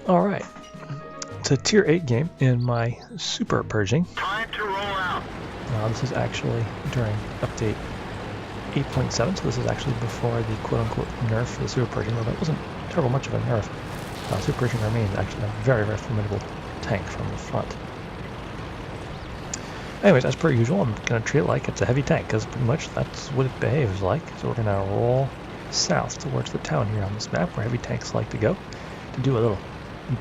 Alright, it's a tier 8 game in my Super Pershing. Time to roll out. This is actually during update 8.7, so this is actually before the quote-unquote nerf for the Super Pershing, although it wasn't terrible much of a nerf. Super Pershing remains actually a very, very formidable tank from the front. Anyways, as per usual, I'm going to treat it like it's a heavy tank, because pretty much that's what it behaves like. So we're going to roll south towards the town here on this map, where heavy tanks like to go, to do a little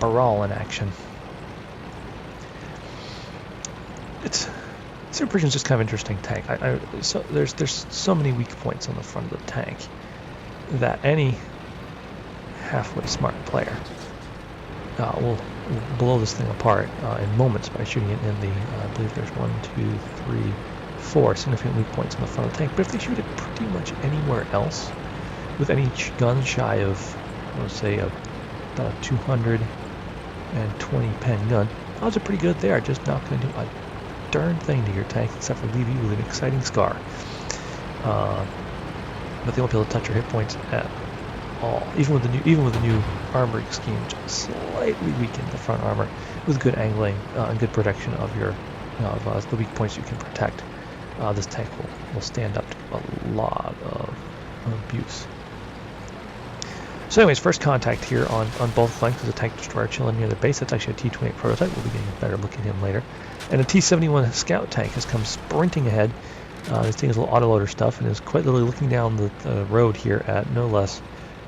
brawl in action. Super Pershing is just kind of an interesting tank. So there's so many weak points on the front of the tank that any halfway smart player will blow this thing apart in moments by shooting it in the, I believe there's 1, 2, 3, 4 significant weak points on the front of the tank. But if they shoot it pretty much anywhere else, with any gun shy of, let's say, about a 220 pen gun, odds are pretty good they are just not going to do a darn thing to your tank except for leave you with an exciting scar. But they won't be able to touch your hit points at all. Even with the new armoring scheme, which slightly weakened the front armor with good angling and good protection of your the weak points you can protect. This tank will stand up to a lot of abuse. So anyways, first contact here on both flanks is a tank destroyer chilling near the base. That's actually a T28 Prototype. We'll be getting a better look at him later. And a T71 Scout tank has come sprinting ahead. This thing is a little autoloader stuff and is quite literally looking down the road here at no less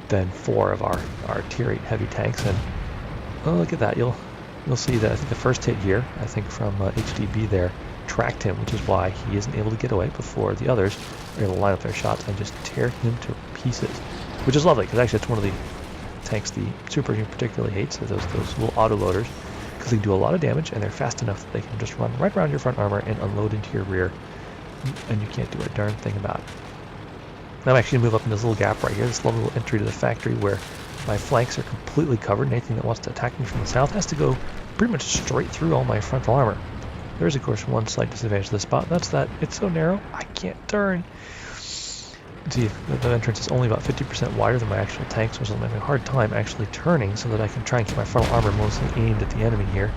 than 4 of our tier 8 heavy tanks. And oh, look at that. You'll see that I think the first hit here, I think from HDB there, tracked him, which is why he isn't able to get away before the others are able to line up their shots and just tear him to pieces. Which is lovely, because actually it's one of the tanks the Super Pershing particularly hates, those little autoloaders, because they do a lot of damage and they're fast enough that they can just run right around your front armor and unload into your rear, and you can't do a darn thing about it. Now I'm actually going to move up in this little gap right here, this little entry to the factory where my flanks are completely covered, and anything that wants to attack me from the south has to go pretty much straight through all my frontal armor. There's of course one slight disadvantage to this spot, that's that it's so narrow I can't turn. See, the entrance is only about 50% wider than my actual tank, so I'm having a hard time actually turning so that I can try and keep my frontal armor mostly aimed at the enemy here.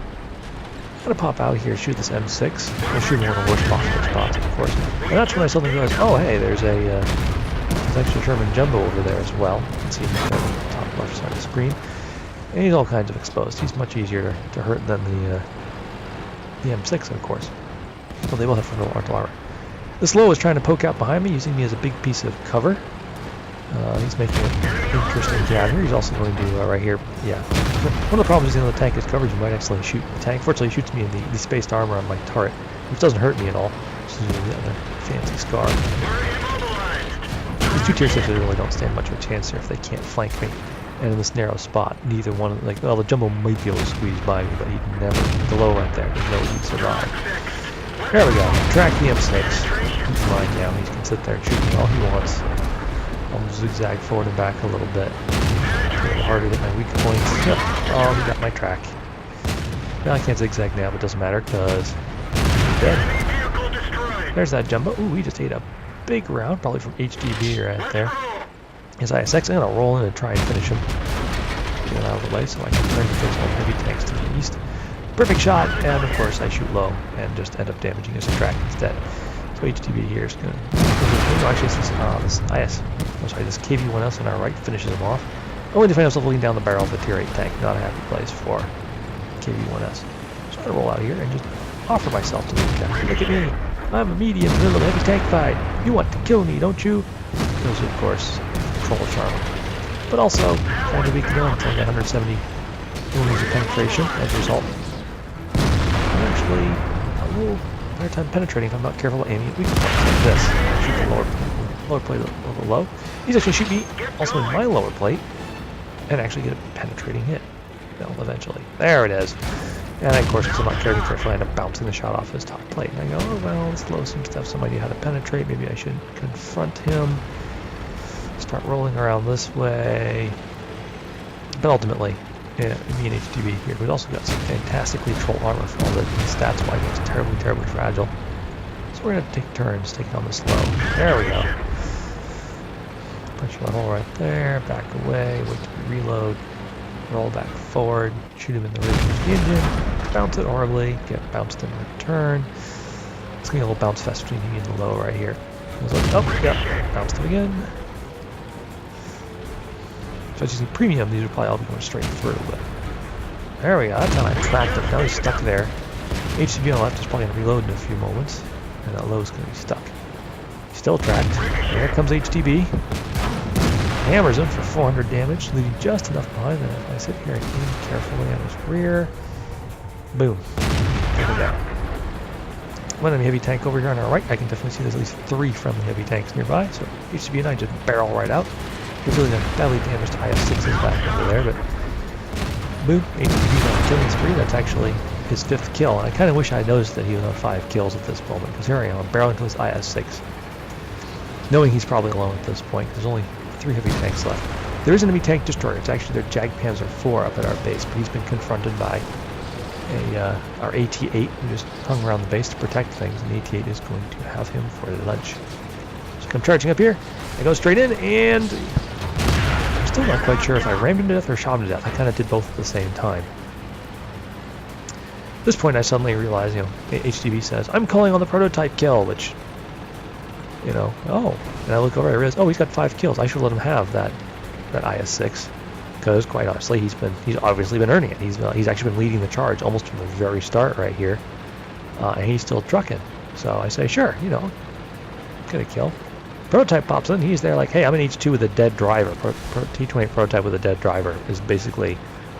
I'm going to pop out here, shoot this M6. I'll shoot one of the worst possible spots, of course. And that's when I suddenly realized, oh hey, there's actually a Sherman Jumbo over there as well. You can see him on the top left side of the screen. And he's all kinds of exposed. He's much easier to hurt than the M6, of course. Well, they both have frontal armor. This low is trying to poke out behind me, using me as a big piece of cover. He's making an interesting jab here. He's also going to, right here, yeah. One of the problems using the tank is coverage. You might accidentally shoot the tank. Fortunately, he shoots me in the spaced armor on my turret, which doesn't hurt me at all. This is the other fancy scar. These two tier 6s really don't stand much of a chance here if they can't flank me. And in this narrow spot, neither one, well, the Jumbo might be able to squeeze by me, but he'd never, the low right there, there's no way he'd survive. There we go. Track the M6. He's mine now. He can sit there and shoot me all he wants. I'll zigzag forward and back a little bit. A little harder to get my weak points. Yep. Oh, he got my track. Now I can't zigzag now, but it doesn't matter because he's dead. There's that Jumbo. Ooh, he just ate a big round, probably from HDB right there. His ISX, I'm going to roll in and try and finish him. Get him out of the way so I can turn to those heavy tanks to the east. Perfect shot, and of course I shoot low and just end up damaging his track instead. So HDB here is going to... actually, this KV1S on our right finishes him off. Only to find himself looking down the barrel of the tier 8 tank. Not a happy place for KV1S. So I'm going to roll out here and just offer myself to this guy. Look at me. I'm a medium in the middle of a heavy tank fight. You want to kill me, don't you? Those are, of course, control charm. But also, kind of weak gun, only 170 millimeters of penetration as a result. Actually a little hard time penetrating if I'm not careful aiming at weak points like this. Shoot the lower plate a little low. He's actually shoot me also in my lower plate and actually get a penetrating hit. Well, eventually. There it is. And of course, because I'm not carrying carefully, I end up bouncing the shot off his top plate. And I go, oh well, this low seems to have some idea how to penetrate. Maybe I should confront him. Start rolling around this way. But ultimately, yeah, me and HDB here, we've also got some fantastically troll armor for all the stats why it's terribly, terribly fragile. So we're going to take turns taking on this low. There we go. Punch a hole right there, back away, wait to reload. roll back forward, shoot him in the rear of the engine, bounce it horribly, get bounced in return. It's going to be a little bounce fest between me and the low right here. Oh, yeah, bounced him again. So as you see, premium, these are probably all going straight through, but there we go. That time I tracked him. Now he's stuck there. HTB on the left is probably going to reload in a few moments, and that low is going to be stuck. He's still tracked. There comes HTB. Hammers him for 400 damage, leaving just enough behind that if I sit here and aim carefully on his rear, boom, take him down. One enemy heavy tank over here on our right. I can definitely see there's at least 3 friendly heavy tanks nearby, so HTB and I just barrel right out. He's really done badly damaged IS-6s back over there, but boom, HTB's on a killing spree. That's actually his 5th kill, and I kind of wish I had noticed that he was on 5 kills at this moment, because here I am, I'm barreling to his IS-6, knowing he's probably alone at this point. There's only 3 heavy tanks left. There is an enemy tank destroyer. It's actually their Jagdpanzer IV up at our base, but he's been confronted by our AT-8 who just hung around the base to protect things, and the AT-8 is going to have him for lunch. So I'm charging up here. I go straight in, and I'm still not quite sure if I rammed him to death or shot him to death. I kind of did both at the same time. At this point, I suddenly realize, HTB says, "I'm calling on the prototype kill," which, oh, and I look over, I realize, oh, he's got 5 kills. I should let him have that IS-6, because quite honestly, he's obviously been earning it. He's actually been leading the charge almost from the very start right here, and he's still trucking. So I say, sure, get a kill. Prototype pops in. He's there like, hey, I'm an H2 with a dead driver. T28 Prototype with a dead driver is basically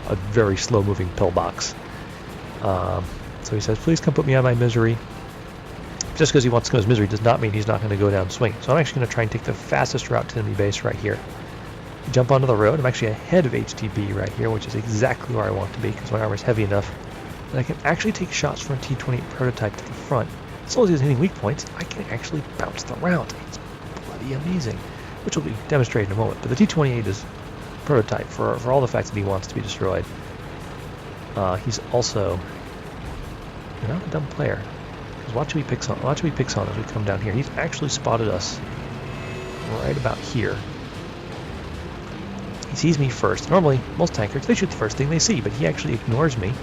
a very slow-moving pillbox. So he says, please come put me out of my misery. Just because he wants to go his misery does not mean he's not going to go down swing. So I'm actually going to try and take the fastest route to the enemy base right here. Jump onto the road. I'm actually ahead of HTB right here, which is exactly where I want to be because my armor is heavy enough that I can actually take shots from a T28 Prototype to the front. As long as he's hitting weak points, I can actually bounce the round. It's bloody amazing, which will be demonstrated in a moment. But the T28 is Prototype for all the facts that he wants to be destroyed. He's also not a dumb player. Because watch who he picks on as we come down here. He's actually spotted us right about here. He sees me first. Normally, most tankers, they shoot the first thing they see, but he actually ignores me.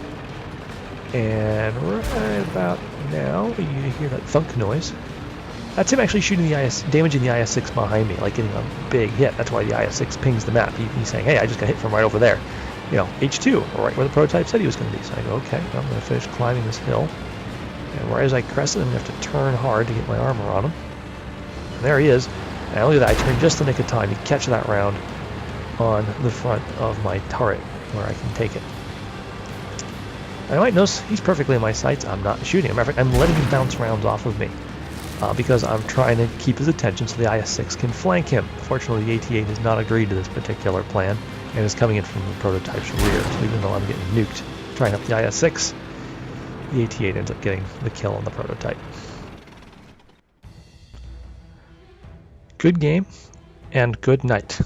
And right about now, you hear that thunk noise. That's him actually shooting damaging the IS-6 behind me, like getting a big hit. That's why the IS-6 pings the map. He's saying, hey, I just got hit from right over there. H2, right where the prototype said he was going to be. So I go, okay, I'm going to finish climbing this hill. And right as I crest it, I'm going to have to turn hard to get my armor on him. And there he is. And look at that, I turned just the nick of time to catch that round on the front of my turret where I can take it. I might notice he's perfectly in my sights. I'm not shooting him. I'm letting him bounce rounds off of me because I'm trying to keep his attention so the IS-6 can flank him. Fortunately, the AT-8 has not agreed to this particular plan and is coming in from the prototype's rear. So even though I'm getting nuked trying up the IS-6, the AT-8 ends up getting the kill on the prototype. Good game and good night.